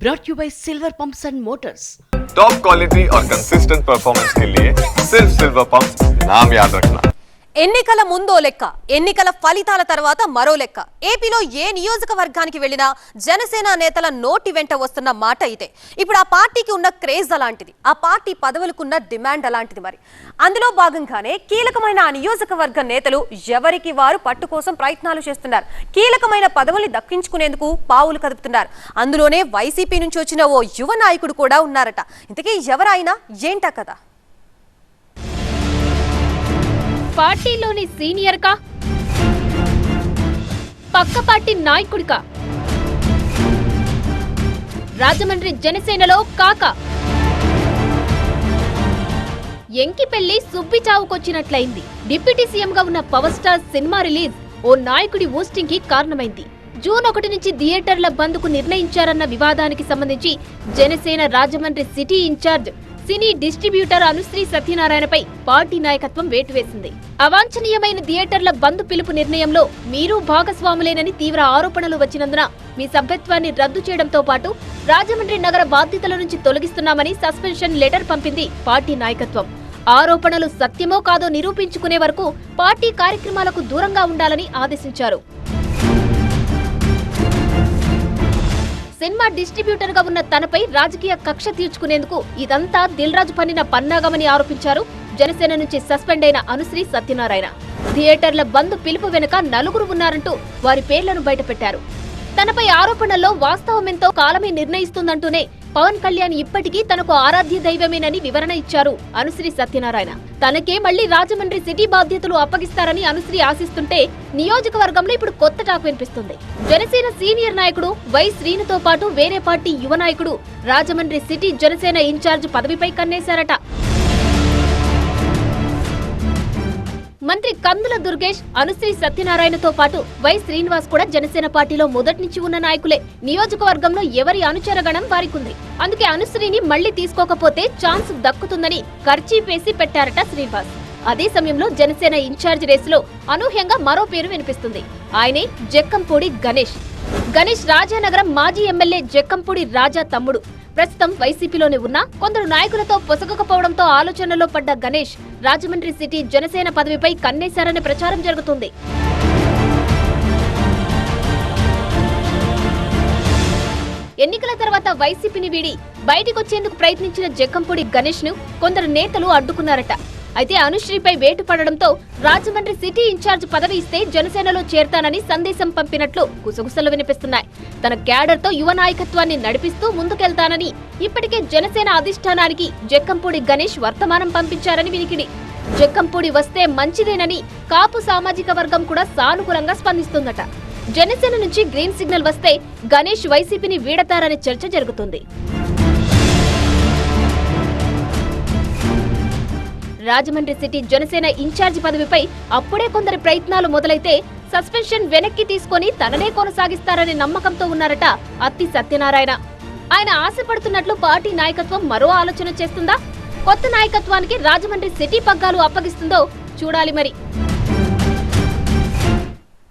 brought you by Silver Pumps and Motors. Top quality और consistent performance के लिए सिर्फ सिल्वर पंप्स नाम याद रखना। ఎన్నికల ముందో లెక్క, ఎన్నికల ఫలితాల తర్వాత మరో లెక్క. ఏపీలో ఏ నియోజకవర్గానికి వెళ్లినా జనసేన నేతల నోటి వెంట వస్తున్న మాట ఇదే. ఇప్పుడు ఆ పార్టీకి ఉన్న క్రేజ్ అలాంటిది, ఆ పార్టీ పదవులకున్న డిమాండ్ అలాంటిది. మరి అందులో భాగంగానే కీలకమైన ఆ నియోజకవర్గ నేతలు ఎవరికి వారు పట్టు కోసం ప్రయత్నాలు చేస్తున్నారు. కీలకమైన పదవుల్ని దక్కించుకునేందుకు పావులు కదుపుతున్నారు. అందులోనే వైసీపీ నుంచి వచ్చిన ఓ యువ నాయకుడు కూడా ఉన్నారట. ఇంతకీ ఎవరైనా ఏంటా కదా? పార్టీలోని సీనియర్ కా, పక్క పార్టీ నాయకుడికా, రాజమండ్రి జనసేనలో కాక ఎంకిపెళ్లి సుబ్బి చావుకొచ్చినట్లయింది. డిప్యూటీ సీఎంగా ఉన్న పవర్ స్టార్ సినిమా రిలీజ్ ఓ నాయకుడి ఊస్టింగ్ కి కారణమైంది. జూన్ 1 నుంచి థియేటర్ల బంద్కు నిర్ణయించారన్న వివాదానికి సంబంధించి జనసేన రాజమండ్రి సిటీ ఇన్ఛార్జ్ సినీ డిస్ట్రిబ్యూటర్ అనుశ్రీ సత్యనారాయణపై పార్టీ నాయకత్వం వేటు వేసింది. అవాంఛనీయమైన థియేటర్ల బంద్ పిలుపు నిర్ణయంలో మీరు భాగస్వాములేనని తీవ్ర ఆరోపణలు వచ్చినందున మీ సభ్యత్వాన్ని రద్దు చేయడంతో పాటు రాజమండ్రి నగర బాధ్యతల నుంచి తొలగిస్తున్నామని సస్పెన్షన్ లెటర్ పంపింది పార్టీ నాయకత్వం. ఆరోపణలు సత్యమో కాదో నిరూపించుకునే వరకు పార్టీ కార్యక్రమాలకు దూరంగా ఉండాలని ఆదేశించారు. సినిమా డిస్ట్రిబ్యూటర్ గా ఉన్న తనపై రాజకీయ కక్ష తీర్చుకునేందుకు ఇదంతా దిల్ రాజు పన్నిన పన్నాగమని ఆరోపించారు జనసేన నుంచి సస్పెండ్ అయిన అనుశ్రీ సత్యనారాయణ. థియేటర్ల బంద్ పిలుపు వెనుక నలుగురు ఉన్నారంటూ వారి పేర్లను బయటపెట్టారు. తనపై ఆరోపణల్లో వాస్తవమెంతో కాలమే నిర్ణయిస్తుందంటూనే పవన్ కళ్యాణ్ ఇప్పటికీ తనకు ఆరాధ్య దైవమేనని వివరణ ఇచ్చారు అనుశ్రీ సత్యనారాయణ. తనకే మళ్లీ రాజమండ్రి సిటీ బాధ్యతలు అప్పగిస్తారని అనుశ్రీ ఆశిస్తుంటే నియోజకవర్గంలో ఇప్పుడు కొత్త టాక్ వినిపిస్తుంది. జనసేన సీనియర్ నాయకుడు వై శ్రీనుతో పాటు వేరే పార్టీ యువ నాయకుడు రాజమండ్రి సిటీ జనసేన ఇన్ఛార్జ్ పదవిపై కన్నేశారట. మంత్రి కందుల దుర్గేష్, అనుశ్రీ సత్యనారాయణతో పాటు వై శ్రీనివాస్ కూడా జనసేన పార్టీలో మొదటి నుంచి ఉన్న నాయకులే. నియోజకవర్గంలో ఎవరి అనుచరగణం వారికుంది. అందుకే అనుశ్రీని మళ్లీ తీసుకోకపోతే ఛాన్స్ దక్కుతుందని ఖర్చీపేసి పెట్టారట శ్రీనివాస్. అదే సమయంలో జనసేన ఇన్ఛార్జ్ రేసులో అనూహ్యంగా మరో పేరు వినిపిస్తుంది. ఆయనే జక్కంపూడి గణేష్. గణేష్ రాజానగరం మాజీ ఎమ్మెల్యే జక్కంపూడి రాజా తమ్ముడు. ప్రస్తుతం వైసీపీలోనే ఉన్న కొందరు నాయకులతో పొసగకపోవడంతో ఆలోచనలో పడ్డ గణేష్ రాజమండ్రి సిటీ జనసేన పదవిపై కన్నేశారనే ప్రచారం జరుగుతుంది. ఎన్నికల తర్వాత వైసీపీని వీడి బయటికొచ్చేందుకు ప్రయత్నించిన జక్కంపూడి గణేష్ ను కొందరు నేతలు అడ్డుకున్నారట. అయితే అనుశ్రీపై వేటు పడడంతో రాజమండ్రి సిటీ ఇన్ఛార్జ్ పదవి ఇస్తే జనసేనలో చేరతానని సందేశం పంపినట్లు గుసగుసలు వినిపిస్తున్నాయి. తన క్యాడర్ తో యువ నాయకత్వాన్ని నడిపిస్తూ ముందుకెళ్తానని ఇప్పటికే జనసేన అధిష్టానానికి జక్కంపూడి గణేష్ వర్తమానం పంపించారని వినికిడి. జక్కంపూడి వస్తే మంచిదేనని కాపు సామాజిక వర్గం కూడా సానుకూలంగా స్పందిస్తుందట. జనసేన నుంచి గ్రీన్ సిగ్నల్ వస్తే గణేష్ వైసీపీని వీడతారనే చర్చ జరుగుతుంది. రాజమండ్రి సిటీ జనసేన ఇన్ఛార్జ్ పదవిపై అప్పుడే కొందరి ప్రయత్నాలు మొదలైతే సస్పెన్షన్ వెనక్కి తీసుకుని తననే కొనసాగిస్తారనే నమ్మకంతో ఉన్నారట అత్తి సత్యనారాయణ. ఆయన ఆశపడుతున్నట్లు పార్టీ నాయకత్వం మరో ఆలోచన చేస్తుందా? కొత్త నాయకత్వానికి రాజమండ్రి సిటీ పగ్గాలు అప్పగిస్తుందో చూడాలి మరి.